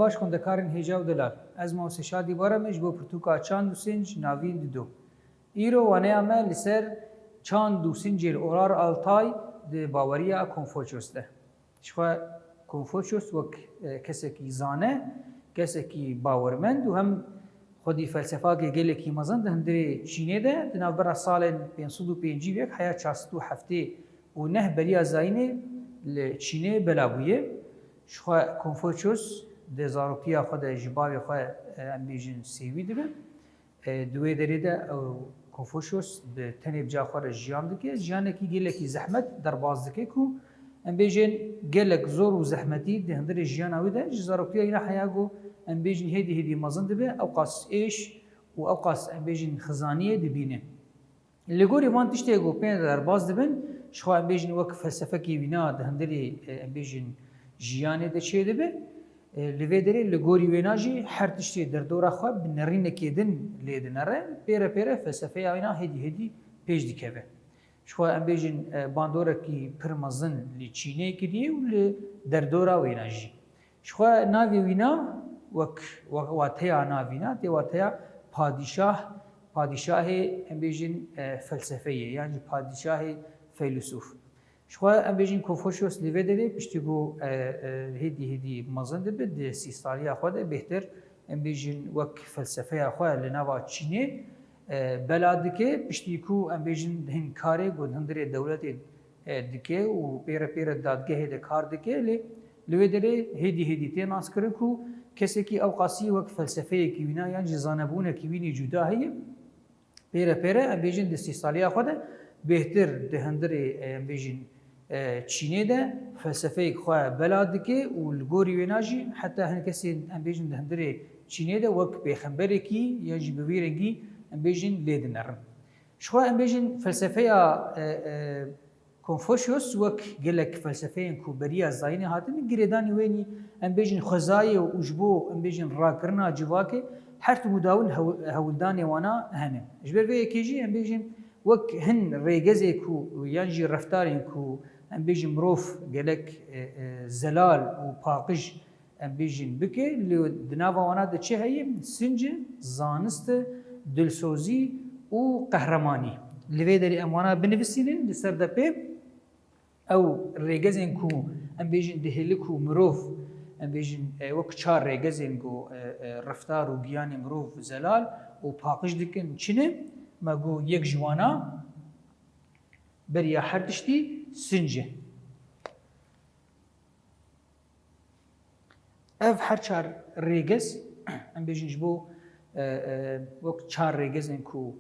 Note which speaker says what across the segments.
Speaker 1: باش خوندەکارن هێژا و دەلال ez mawsêşa dîbara me ji bo pirtûka çand û sinc navîn dido. Îro waneya me li ser çand û sincên orar Altay di baweriya Konfoçyos de. Ji xwe Konfoçyos wek kesekî zane, kesekî bawermend û hem xwedî felsefakê gelekî mezin di hundirê Çînê de di navbera salên 505 vek heya 407 û neh beriya zayînê li Çînê bela bûye. Ji xwe Konfoçyos di zarokiya xwe de ji bavê xwe em bêjin sêwî dibe. Di wê derê de Konfoçyos bi tenê bica xwe re jiyan dike. Jiyanekî gelekî zehmet derbas dike ku em bêjin gelek zor û zehmetî di hundirê jiyana wê de ji zarokiya îna heya got em bêjin hêdî hêdî mezin dibe ew qas êş û ew qas em bêjin xizaniyê dibîne. Li gorî van tiştê got pê de derbas dibin ji xwe em bêjin wek felsefekî wîna di hundirê em bêjin jiyanê de çê dibe. Li vê derê li gorî wêna jî her tiştê derdora xwe bi nerînekê din lê dinere pêre pêre felsefeya wêna hêdî hêdî pêş dikeve. Ji xwe em bêjin bandorekî pir mezin li Çînê kiriye û li derdora wêna jî. Ji xwe navê wîna wek wateya navîna tê wateya padîşah, padîşahê em bêjin felsefeyê yan jî padîşahê feylûsûf. Ji xwe em bêjin Konfoçyos li vê derê piştî ku hêdî hêdî mezin dibe di sîstaliya xwe de bêhtir em bêjin wek felsefeya xwe li nava Çînê bela dike piştî ku em bêjin hin karê got hundirê dewletê dike û pêre pêre dadgehê de kar dike lê li vê derê hêdî hêdî tê naskirin ku kesekî ew qasî wek felsefeyekî wîna yan jî zanebûnekî wînî cuda heye pêre pêre em bêjin di sîstaliya xwe de bêhtir di hundirê em bêjin Çînê de felsefeyek xwe bela dike û li gorî wêna jî heta hin kesên em bêjin di hundirê Çînê de wek pêxemberekî ya jî bi vî rengî em bêjin lê dinerin. Ji xwe em bêjin felsefeya Konfoçyos wek gelek felsefeyên ku beriya zayînê hatine girêdanî wênî em bêjin xwezayê û ji bo em bêjin rakirina civakê her tû dawin hewildanê wana hene. Ji ber vê yekê jî em bêjin wek hin rêgezê ku yan jî reftarên ku em bêjin mirov gelek zelal û paqij em bêjin bike li di nava wana de çi heye sincê, zanist, dilsozî û qehremanî. Li vê derê em wana binivîsînin li ser de pê ew rêgezên ku em bêjin dihêlik û mirov em bêjin wek çar rêgezên ku reftar û giyanê mirov zelal û paqij dikin çi ne? Me got yek ji wana beriya her tiştî sincê. Ev her çar rêgez em bêjin ji bo wek çar rêgezên ku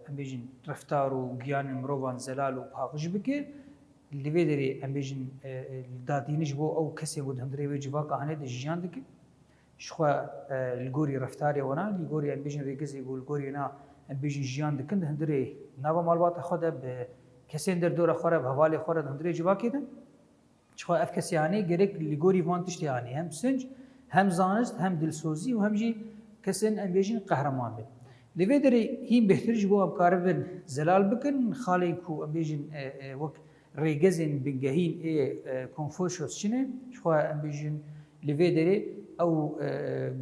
Speaker 1: em bêjin reftar û giyanê mirovan zelal û paqij bike li vê derê em bêjin dadînî ji bo ew kesê ku di hundirê wê civaka hene de jiyan dike. Ji xwe li gorî reftarê wana li gorî em bêjin rêgezê ku li gorî wêna em bêjin jiyan dikin di hundirê nava malbata xwe de bi kesên derdora xwe re bi hevalê xwe re di hundirê civakê de ji xwe ev kesê hanê gerek li gorî van tiştê hanê hem sinc hem zanist hem dilsozî û hem jî kesên em bêjin qehreman bin. Li vê derê hîn bêhtir ji bo em karibin zelal bikin xalên ku em bêjin wek rêgezên bingehîn ê Konfoçyos çi ne? Ji xwe em bêjin li vê derê ew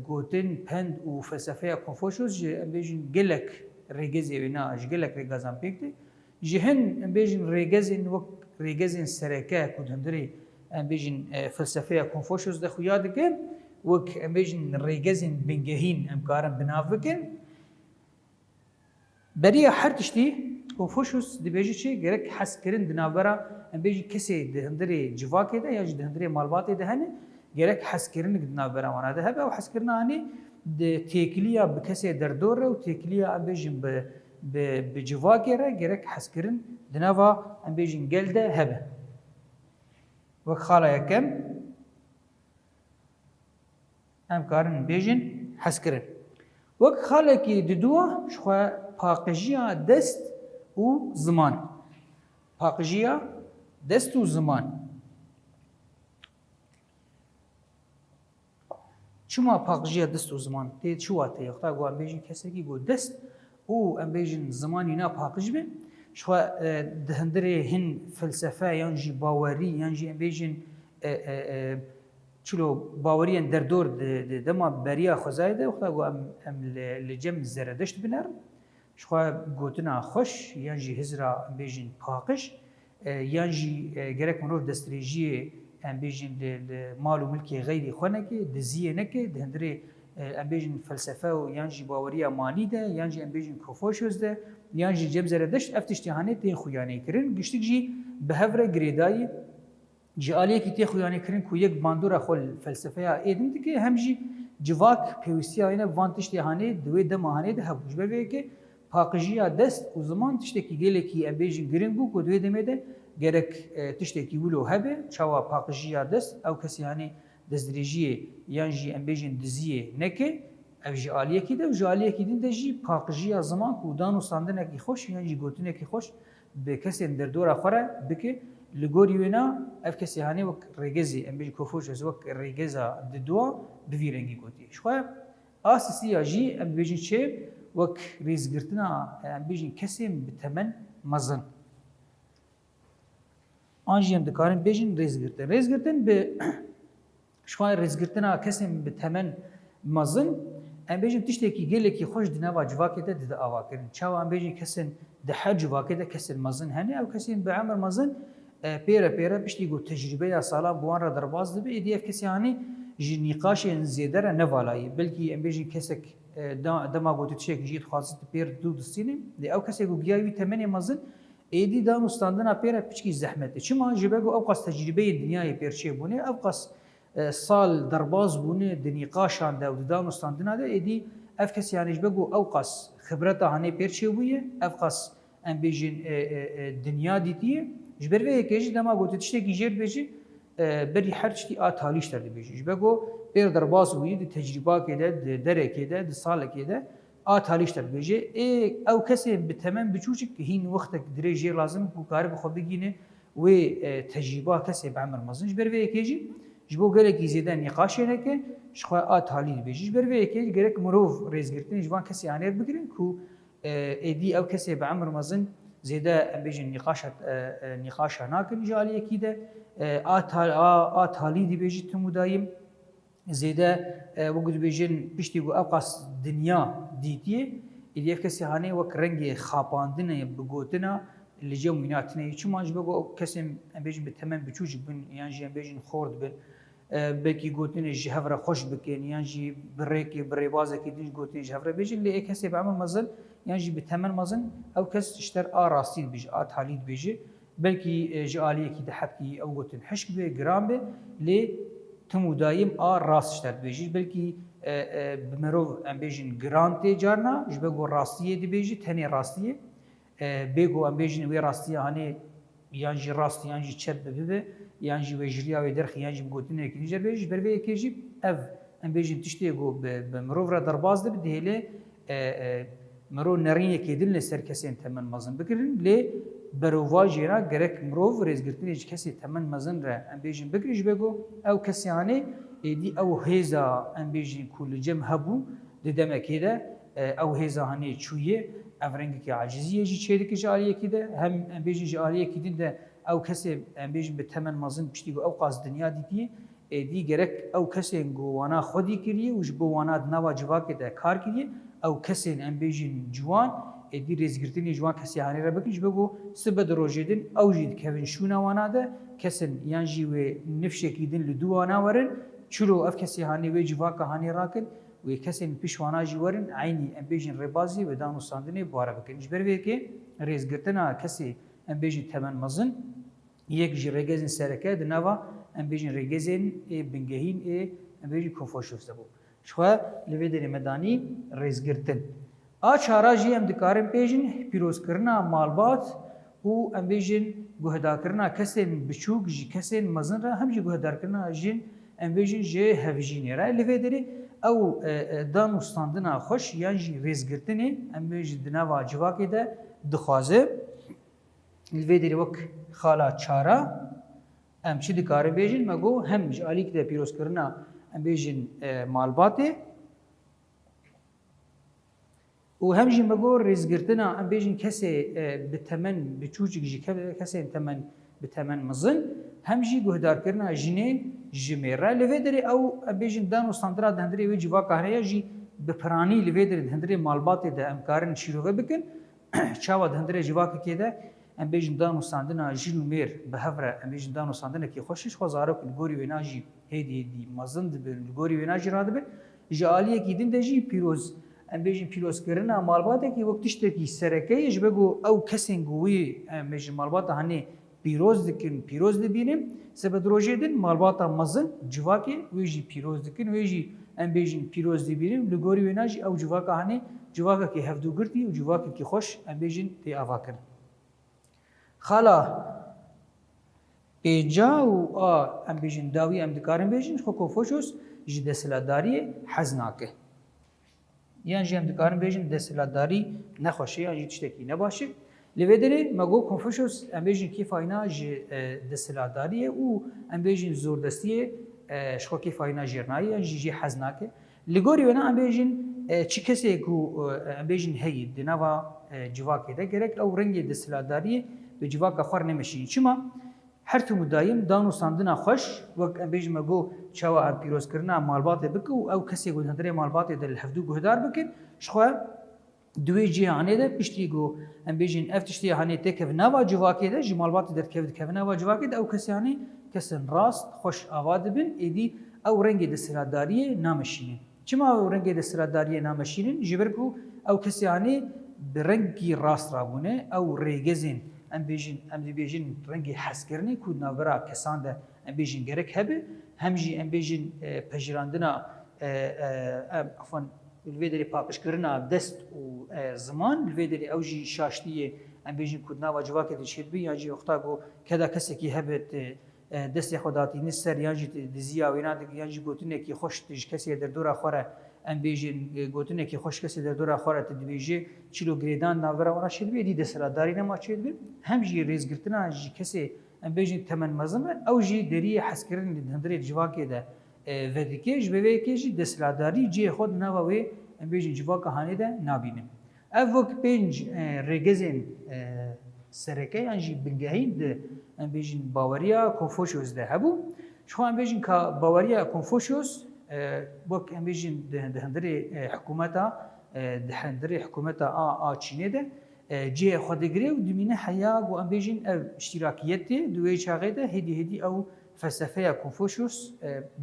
Speaker 1: gotin pend û felsefeya Konfoçyos ji em bêjin gelek rêgezê wêna ji gelek rêgezan pêk de ji hin em bêjin rêgezên wek rêgezên sereke ku di hundirê em bêjin felsefeya Konfoçyos de xuya dike wek em bêjin rêgezên bingehîn em karin binav bikin. Beriya her tiştî Konfoçyos dibêje çi gerek hezkirin di navbera em bêjin kesê di hundirê civakê de ya jî di hundirê malbatê de hene gerek hezkirinik di navbera wana de hebe ew hezkirina hanê di têkiliya bi kesê derdor re û têkiliya em bêjin bi civakê re gerek hezkirin di nava em bêjin gel de hebe. Wek xala yekem em karin bêjin hezkirin. Wek xalekî di duwa ji xwe paqijiya dest û ziman. Paqijiya dest û ziman. Çima paqijiya dest û ziman tê çi wate ye? Xta got em bêjin kesekî got dest û em bêjin zimanî na paqij be ji xwe di hundirê hin felsefe yan jî bawerî yan jî em bêjin چلو باوریان دردور دما بریا خوزایده وقتا گو ام لجم زردشت بنر شخوا گوتنا خوش یان جی هزرا بیجین پاقش یان جی گرک منور دستریجی ام بیجین مال و ملکی غیری خونه که دزیه نکه دهندره ام بیجین فلسفه و یان جی باوریا مالی ده یان جی ام بیجین کوفوشوز ده یان جی جم زردشت افتشتیهانه تین خویانه کرن گشتک جی به هفره گریدایی جالیه کی تی خویانه کرن کو یک باندورا خل فلسفه ایدن که هم جی جواک پیوستی آینه وانتشتیهانه دوی دماهانه ده هبوش به که پاکجیا دست و زمان تشتکی گله کی ابیجین گرین بو کو دوی دمده gerek tiştekî wilo hebe çawa paqjiya dest ew kesî hani destdirêjiyê yan jî em bêjin diziyê neke ev jî aliyekî de ew jî aliyekî din de jî paqjiya ziman ku dan û sandinekî xweş yan jî gotinekî xweş bi kesên derdora xwe re bike li gorî wê na ev kesî hani wek rêgezê em bêjin kofoşez wek rêgeza diduwa bi vî rengî gotiye ji xwe a sisiya jî em bêjin çê wek rêzgirtina em bêjin kesên bi temen mezin Anjiyem dikarin bêjin rêzgirtin. Rêzgirtin bi şixwe rêzgirtina kesên bi temen mezin em bêjin tiştekî gelekî xweş di nava civakê de dide avakirin. Çawa em bêjin kesên di her civakê de kesên mezin hene ew kesên bi emer mezin pêre pêre piştî got tecrübeya salan bi wan re derbas dibe êdî ev kesî hanî ji nîqaşên zêde re nevalayî. Belkî em bêjin kesek dema gotî tişek jî dixwazit pêr dû distînê lê ew kesek û giya wî temenê mezin ایدی دان استاندنا پیره پیچکی زحمته چما جبگو او قص تجربه دنیای پیرچه بونه او قص سال درباز بونه دنیقاشان ده و دان استاندنا ده ایدی اف کس یعنی جبگو او قص خبرت هانه پیرچه بویه اف قص ام بیجین دنیا دیتیه جبروه یکیجی دما گوته تشتکی جیر بیجی بری هر چی آت حالیش تر بیجی جبگو پیر درباز بویه دی تجربه کده دره کده دی سال کده آت حالیش تر بیجی او کسی به تمام بچوچک هین وقت درجه لازم کو کار بخو بگینه و تجربه کسی به عمر مزنج بروی یکیجی جبو گله کی زیاده نقاش نه که شخوا آت حالی بیجی بروی یکی گرک مروف ریزگرتن جوان کسی آنیر بگیرن کو ایدی او کسی به عمر مزن زیاده بیجی نقاش ناکن جالی یکی ده آت حالی دی بیجی تمودایم زیده وقت بیجن پشتی گو اوقاس دنیا دیتیه ایدیف کسی هانی وک رنگ خاپاندنه بگوتنا لجه میناتنه چون ماج بگو کسی ام بیجن به تمام بچوج بن یعنی ام بیجن خورد بن بکی گوتنه جهور خوش بکن یعنی برکی بریبازه کی دیج گوتنه جهور بیجن لی کسی به عمل مزن یعنی به تمام مزن او کس اشتر آراستید بیج آت حالید بیجه بلکی جالیه کی دحبکی او گوتن حشک به گرام به لی تمو دایم راستش تر بیجی بلکی بمرو ام بیجین گرانتی جارنا جبگو راستیه دی بیجی تنی راستیه بگو ام بیجین وی راستیه هنی یانجی راستی یانجی چپ ببه یانجی وجریا و درخ یانجی بگوتنه کی نجر بیجی بر وی کیجی اف ام بیجین تشتی گو بمرو را درباز ده بدهله مرو نرینه کی دل سر کسین تمن مازن بکرین لی برواجینا گرک مرو رزگرتنی کسی تمن مازن را ام بیجین بکریج بگو او کسی هنی ایدی او هیزا ام بیجین کل جم هبو ددمکی ده او هیزا هنی چویه افرنگی که عاجزیه جی چیدی که جالیه کی ده هم ام بیجین جالیه کی ده او کسی ام بیجین به تمن مازن پشتی گو او قاس دنیا دیدیه ایدی گرک او کسی گوانا خودی کریه و جبوانا دنوا جواک ده کار کریه او کسی ام بیجین جوان ایدی رزگرتنی جوان کسی هانی را بکنیش بگو سبد روجدن او جید کوین شونا وانا ده کسن یانجی و نفشکی دن لدوانا ورن چلو اف کسی هانی و جواک هانی راکن و کسی پیشوانا جی ورن عینی ام بیجین ربازی و دانو ساندنی بواره بکنیش بروی که رزگرتنا کسی ام بیجین تمن مزن یک جی رگزین سرکه دنوا ام بیجین رگزین بنگهین ام بیجین کنفوشیوس دبو شخوا لویدری مدانی رزگرتن آچارا جی ام دکارم پیجن پیروز کرنا مالبات و ام بیجن گهدار کرنا کسین بچوک جی کسین مزن را هم جی گهدار کرنا جن ام بیجن جی هفجینی را لویدری او دانو ستاندنا خوش یان جی رزگرتنی ام بیجن دنوا جواکی ده دخوازه لویدری وک خالا چارا ام چی دکارم بیجن مگو هم جی آلیک ده پیروز کرنا ام بیجن مالباته و همجی مگور رزگرتنا ام بیجین کسی به تمن بچوچک جی کسی تمن به تمن مزن همجی گهدار کرنا جنه جميرة لفيدري أو بيجن دانو ساندرا دهندري ويجي واقع هيجي ببراني لفيدري دهندري مالباتي ده أمكارن شيروغ بكن شاوا دهندري جواك كده ام بيجن دانو ساندنا جيلو مير بهفره ام بيجن دانو ساندنا كي خوشش خوزارو الگوري وناجي هيدي مزند بالگوري وناجي رادبه جاليه كي دين دجي بيروز ام بيجن بيروز كرنا مالبات كي وقتش تكي سركي جبگو او كسين گوي ام بيجن مالبات هني بيروز دكن بيروز دبينم سبب روجيدن مالبات مزن جواكي ويجي بيروز دكن ويجي ام بيجن بيروز دبينم لگوري وناجي او جواكا هني جواكا كي هفدو گرتي و جواكا كي خوش ام بيجن تي افاكن خلا پیجا و ام بیجن داوی ام دکارم بیجن خو کوفوشوس جی دسلاداری حزناکه یعنی جی ام دکارم بیجن دسلاداری نخوشی یعنی تشتکی نباشه لودری مگو کوفوشوس ام بیجن کی فاینا جی دسلاداری و ام بیجن زوردستی شخو کی فاینا جرنایی یعنی جی حزناکه لگوری ونا ام بیجن چی کسی کو ام بیجن هی دنوا جواکه ده gerek او رنگ دسلاداری به جواک آخر نمیشی. چما هر تو مدایم دانو ساندنا خوش وقت ام بیج مگو چوا ام پیروز کرنا مالبات بکو او کسی گود هندره مالبات دل هفدو گهدار بکن شخوا دوی جهانی ده پشتی گو ام بیجین افتشتی هانی تکف نوا جواکی ده جی مالبات در کف نوا جواکی ده او کسی هانی کسن راست خوش آواد بن ایدی او رنگ دستراداری نامشینن. چما او رنگ دستراداری نامشینن جبر کو او کسی هانی برنگی راست رابونه او ریگزین ام بیجن رنگی حسکرنی کود ناورا کسان ده ام بیجن گرک هبه همجی ام بیجن پجراندنا افن الویدری پاکش کرنا دست و زمان الویدری اوجی شاشتیه ام بیجن کود ناوا جواکت شید بی یعنی وقتا گو کدا کسی کی هبت دست خداتی نسر یعنی دزیا و ایناد یعنی گوتنه کی خوش تج کسی در دورا خوره ام بیجن گوتنه کی خوش کسی در دورا خوره تدویجه چیلو گریدان ناورا ورا شید بی دی دسراداری نما شید بی هم جی ریزگرتنا جی کسی ام بیجن تمن مزمه او جی دری حسکرین هندری جواکی ده ودیکش به ویکش دسراداری جی خود نووی ام بیجن جواک هانی ده نابینم اوک پنج رگزین سرکه انجی بنگهین ده ام بیجن باوریا کنفوشیوس ده هبو شو ام بیجن کا باوریا کنفوشیوس وقت ام بیجن ده هندری حکومتا چینه ده جه خودگری و دمینه حیا و ام بیجن اشتراکیتی دوی چاقه ده هدی او فلسفه کنفوشیوس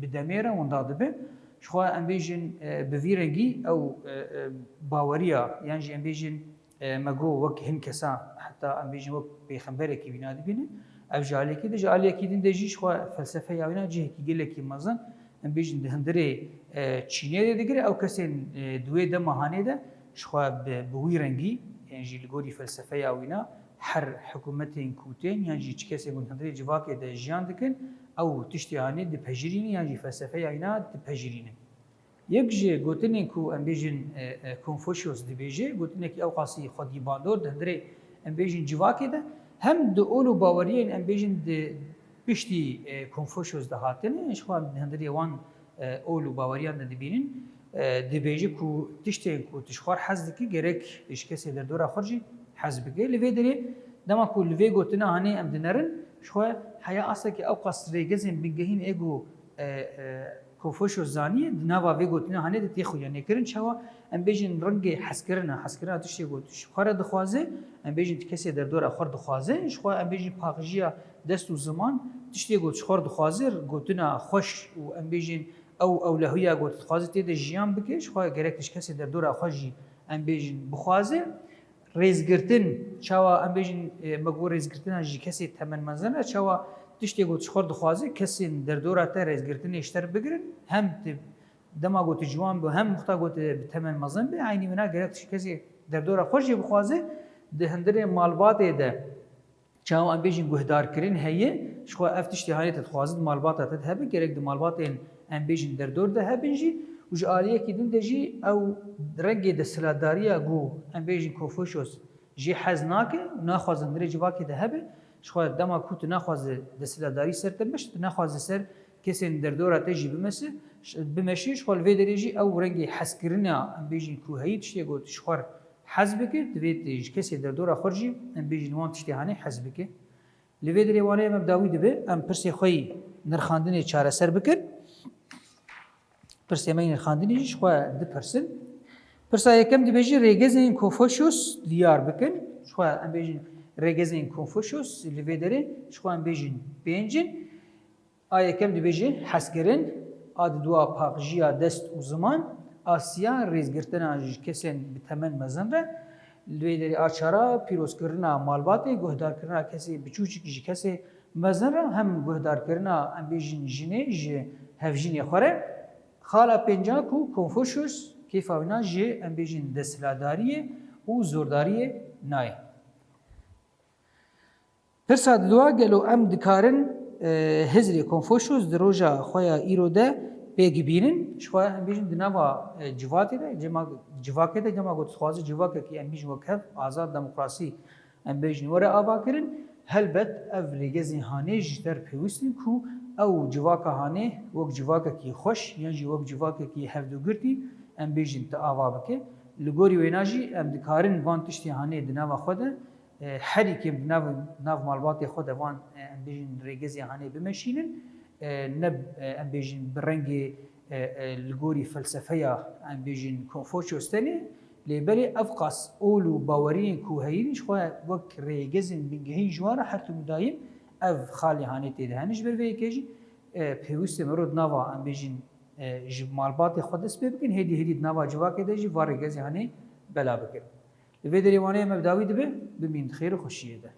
Speaker 1: بدمیره ونداده به شو ام بیجن بویرگی او باوریا یعنی ام بیجن مگو وقت هم کسا حتی ام بیجن وقت پیغمبره کی بینادی بینه او جالی کی ده جالی کی دین ده جیش خو فلسفه یاوینا جه کی گله کی مزن ام بیجن ده هندری چینه ده دیگه او کسین دوی ده مهانه ده شو بویرنگی يعني الجوري فلسفة ياوينا هر حكومتين كوتين يعني تشكيس يقول هندري جواك ده جيان دكن أو تشتياني ده بهجرين يعني فلسفة ياوينا ده بهجرين يكجي قلتني كو أم بيجن كونفوشيوس ده بيجي قلتني كي أو قاسي خدي باندور ده هندري أم بيجن جواك ده هم ده أولو باوريين أم بيجن ده بيشتي كونفوشيوس ده هاتن إيش خو هندري وان أولو باوريان ده بينين دبیجی کو تشتین کو تشخوار حزد کی گرک اش کسی در دور خارجی حزب کی لوی دری دما کو لوی گوتنا هنی ام دنرن شو حیا اصلا کی او قصر گزن بگهین اگو کوفوشو زانی نوا وی گوتنا هنی د تیخو یعنی کرن شوا ام بیجن رنگ حسکرنا تشتی گوت خور د خوازه ام بیجن کسی در دور خور د خوازه شو ام بیجن پاغجیا دست و زمان تشتی گوت خور د خوازر گوتنا خوش و ام بیجن او لهویا گوت خوازه تید جیان بکش خو گرکش کسی در دور خوجی ام بیجن بخوازه ریزگرتن چاوا ام بیجن مگو ریزگرتن جی کسی تمن منزنه چاوا تشتی گوت خورد خوازه کسی در دور تا ریزگرتن اشتر بگیرن هم دما گوت جوان به هم مختا گوت تمن مزن به عینی منا گرکش کسی در دور خوجی بخوازه ده هندره مالبات ده چاوا ام بیجن گهدار کرین هیه شو افتشتی هایت تخوازد مالبات تذهب گرک د مالبات ام بیجن در دور ده هبنجی و جالیه کی دین دجی او رنگ د سلاداریا گو ام بیجن کوفوشوس جی حزناکه ناخوازن در جواکی ده هبه شو دما کوت ناخواز د سلاداری سر تمش ناخواز سر کسین در دور تجی بمشی شو الوی درجی او رنگ حسکرنا ام بیجن کو هیت شی گوت شخور حزبک دویت کسی در دور خرجی ام بیجن وان تشتهانی حزبک لوی دری وانه مبداوی دبه ام پرسی خوی nirxandinê çareser bikin. Pirsêmeyên nirxandinê jî ji xwe dipirsin. Pirsa yekem dibêjî rêgezên Confucius diyar bikin. Ji xwe em bêjin rêgezên Confucius li vê derê ji xwe em bêjin pêncin. A yekem dibêjî hezkirin, a di duwa paqjiya dest û ziman, asiya rêzgirtina ji kesên bi temen mezin re, li vê derê a çara pîrozkirina malbatê, guhdarkirina kesê biçûçikî ji kesê mezin re, hem guhdarkirina em bêjin jinê ji hevjînê xwe re. Xala pênca ku Confucius kêfa wî na ji em bêjin desthiladariyê û zordariyê nayê. Pirsa di duwa gelo em dikarin hizrê Confucius di roja xwe ya îro de pêk bînin. Ji xwe em bêjin di nava civatê de, civakê de cema got dixwaze civakekî em bêjin wek hev azad demokrasî em bêjin were ava kirin. Helbet ev rêgezên hanê ji ter pêwîstin ku ew civaka hanê wek civakekî xweş yan jî wek civakekî hevdûgirtî em bêjin te ava bike. Li gorî wêna jî em dikarin van tiştê hanê di nava xwe de herî di nav malbatê xwe de van em bêjin rêgezê hanê bimeşînin. Ne em bêjin bi rengê li gorî felsefeya em bêjin Confucius tenê, lêberê ev qas ol û baweriyên ku heyîn ji xwe wek rêgezên bingehîn ji wan re her timî dayîn ev xalê hanê tê de hene ji ber vê yekê jî pêwîstê merov di nava em bêjin ji malbatê xwe dest pê bikin, hêdî hêdî di nava civakê de jî va rêgezê hanê bela bikin. Li vê derê waneyê me bi dawî dibe, bimînin xêr û xweşiyê de.